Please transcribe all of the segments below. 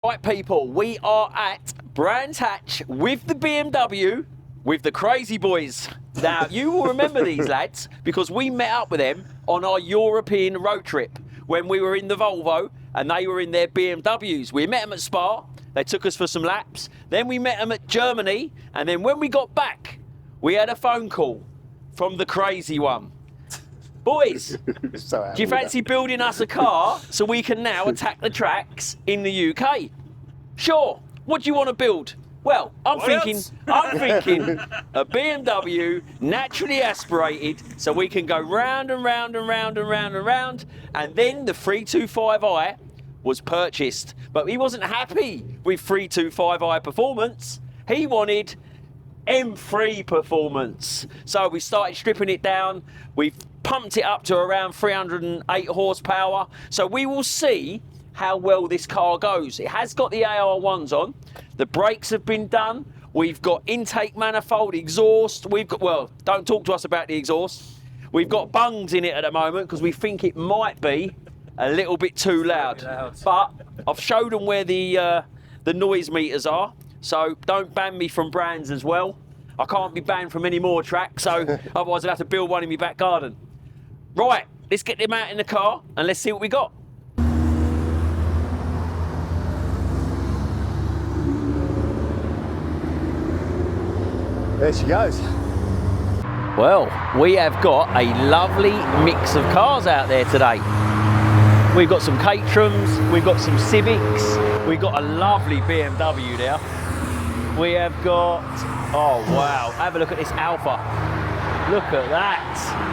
Right people, we are at Brands Hatch with the BMW, with the crazy boys. Now, you will remember these lads because we met up with them on our European road trip when we were in the Volvo and they were in their BMWs. We met them at Spa, they took us for some laps, then we met them at Germany, and then when we got back, we had a phone call from the crazy one. Boys, do you fancy building us a car so we can now attack the tracks in the UK? Sure. What do you want to build? Well, I'm thinking a BMW naturally aspirated so we can go round and round and round and round and round. And then the 325i was purchased. But he wasn't happy with 325i performance. He wanted M3 performance. So we started stripping it down. We've pumped it up to around 308 horsepower. So we will see how well this car goes. It has got the AR1s on. The brakes have been done. We've got intake manifold, exhaust. We've got, well, don't talk to us about the exhaust. We've got bungs in it at the moment because we think it might be a little bit too loud. But I've showed them where the noise meters are. So don't ban me from Brands as well. I can't be banned from any more tracks, so otherwise I'll have to build one in my back garden. Right, let's get them out in the car and let's see what we got. There she goes. Well, we have got a lovely mix of cars out there today. We've got some Caterhams, we've got some Civics, we've got a lovely BMW there. We have got, oh wow, have a look at this Alpha. Look at that.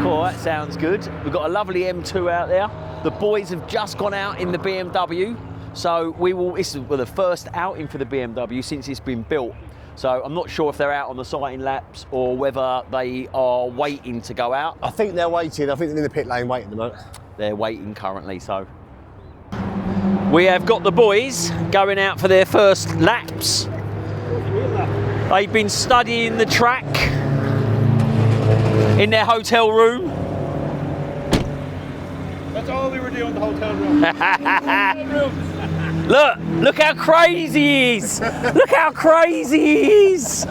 Cool, that sounds good. We've got a lovely M2 out there. The boys have just gone out in the BMW. So this is the first outing for the BMW since it's been built. So I'm not sure if they're out on the sighting laps or whether they are waiting to go out. I think they're waiting. I think they're in the pit lane waiting at the moment. They're waiting currently, so. We have got the boys going out for their first laps. They've been studying the track in their hotel room. That's all we were doing in the hotel room. Look how crazy he is. Look how crazy he is.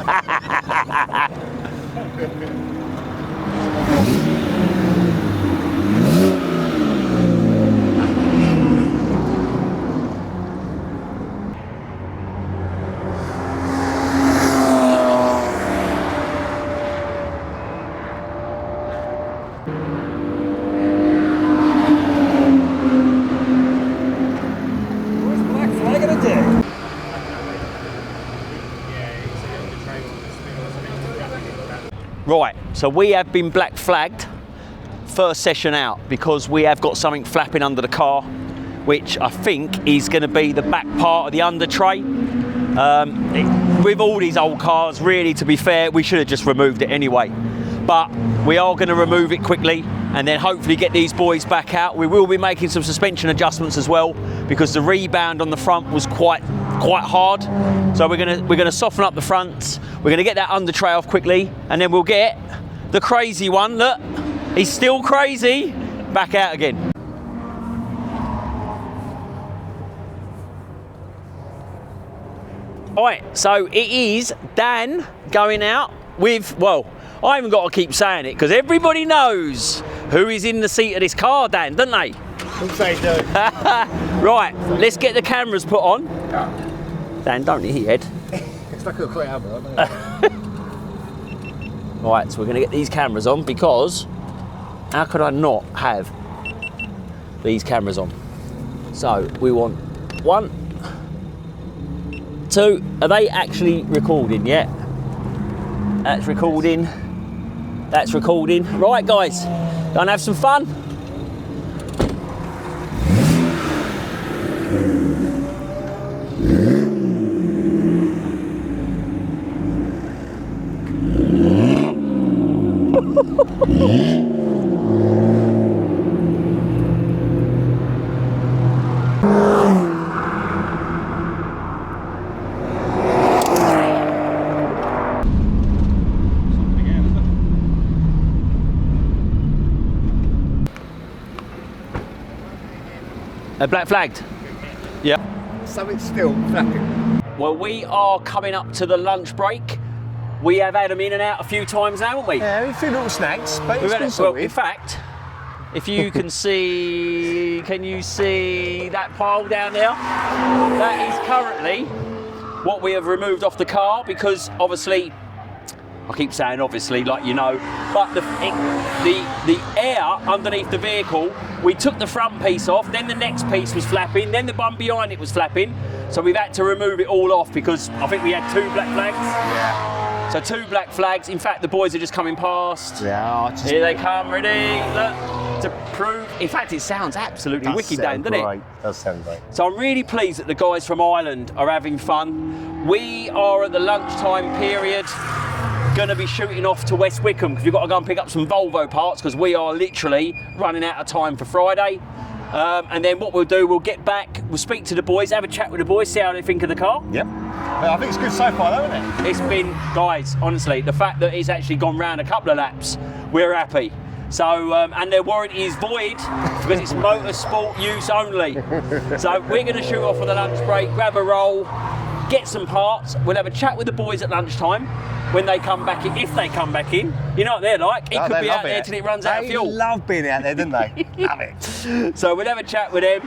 Right, so we have been black flagged first session out because we have got something flapping under the car, which I think is going to be the back part of the under tray. With all these old cars, really, to be fair, we should have just removed it anyway. But we are going to remove it quickly and then hopefully get these boys back out. We will be making some suspension adjustments as well because the rebound on the front was quite hard. So we're gonna soften up the fronts. We're gonna get that under tray off quickly, and then we'll get the crazy one. Look, he's still crazy. Back out again. All right, so it is Dan going out with, well, I haven't got to keep saying it because everybody knows who is in the seat of this car, Dan, don't they? They do. Right, let's get the cameras put on. Dan, don't hit your head. It's like a quick hammer. Right, so we're going to get these cameras on because how could I not have these cameras on? So we want 1, 2. Are they actually recording yet? That's recording. That's recording. Right, guys, gonna have some fun. Black flagged. Yeah. Something still flapping. Well, we are coming up to the lunch break. We have had them in and out a few times now, haven't we? Yeah, a few little snacks, but We've it's had been it- well, sorted. in fact, if you can see, can you see that pile down there? That is currently what we have removed off the car because obviously, I keep saying obviously, like you know, but the air underneath the vehicle, we took the front piece off, then the next piece was flapping, then the one behind it was flapping, so we've had to remove it all off because I think we had 2 black flags. Yeah. So 2 black flags. In fact, the boys are just coming past. Yeah, Here they come, ready, look, to prove. In fact, it sounds absolutely wicked, Dan, doesn't it? Does sound great. So I'm really pleased that the guys from Ireland are having fun. We are at the lunchtime period, going to be shooting off to West Wickham because we've got to go and pick up some Volvo parts because we are literally running out of time for Friday. And then what we'll do, we'll get back, we'll speak to the boys, have a chat with the boys, see how they think of the car. Yep. Well, I think it's good so far, though, isn't it? It's been, guys, honestly, the fact that it's actually gone round a couple of laps, we're happy. So, and their warranty is void because it's motorsport use only. So we're going to shoot off for the lunch break, grab a roll, get some parts. We'll have a chat with the boys at lunchtime when they come back in, if they come back in. You know what they're like, it could be out there till it runs out of fuel. They love being out there, don't they? Love it. So we'll have a chat with them.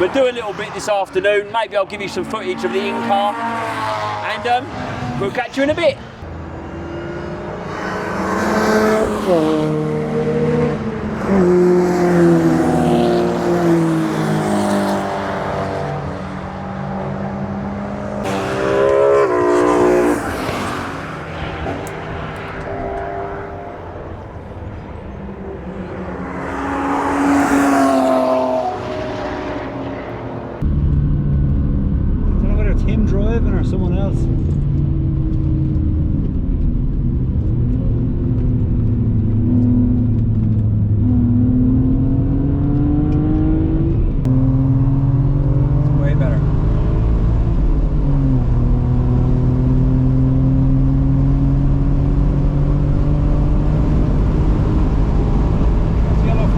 We'll do a little bit this afternoon. Maybe I'll give you some footage of the in-car. And we'll catch you in a bit. I don't know whether it's him driving or someone else. It's way better. It's yellow.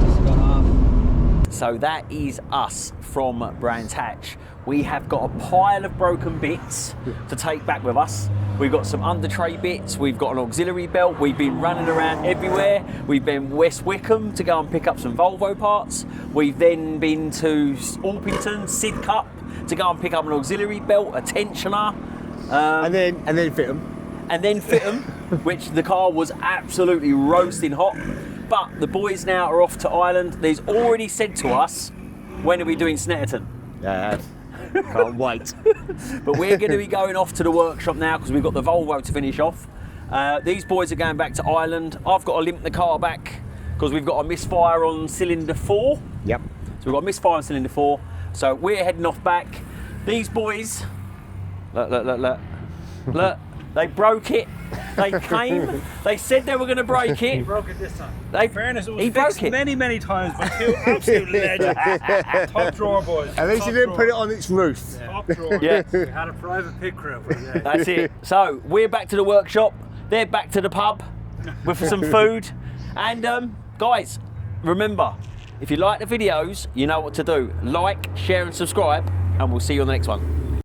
It's gone off. So that is us from Brands Hatch. We have got a pile of broken bits to take back with us. We've got some under tray bits, we've got an auxiliary belt, we've been running around everywhere. We've been West Wickham to go and pick up some Volvo parts. We've then been to Orpington, Sidcup to go and pick up an auxiliary belt, a tensioner. And then fit them. And then fit them, which the car was absolutely roasting hot. But the boys now are off to Ireland. They've already said to us, when are we doing Snetterton? Yeah. Can't wait. But we're going to be going off to the workshop now because we've got the Volvo to finish off. These boys are going back to Ireland. I've got to limp the car back because we've got a misfire on cylinder 4. Yep. So we've got a misfire on cylinder 4. So we're heading off back. These boys, look, they broke it. They came, they said they were going to break it. He broke it this time. They, In fairness, it was he fixed broke it. many times by 2 absolute legends. Top drawer, boys. At least Top you didn't drawer. put it on its roof. Top drawer. Yeah. We had a private pit crew for the day. That's it. So we're back to the workshop. They're back to the pub with some food. And guys, remember, if you like the videos, you know what to do. Like, share and subscribe, and we'll see you on the next one.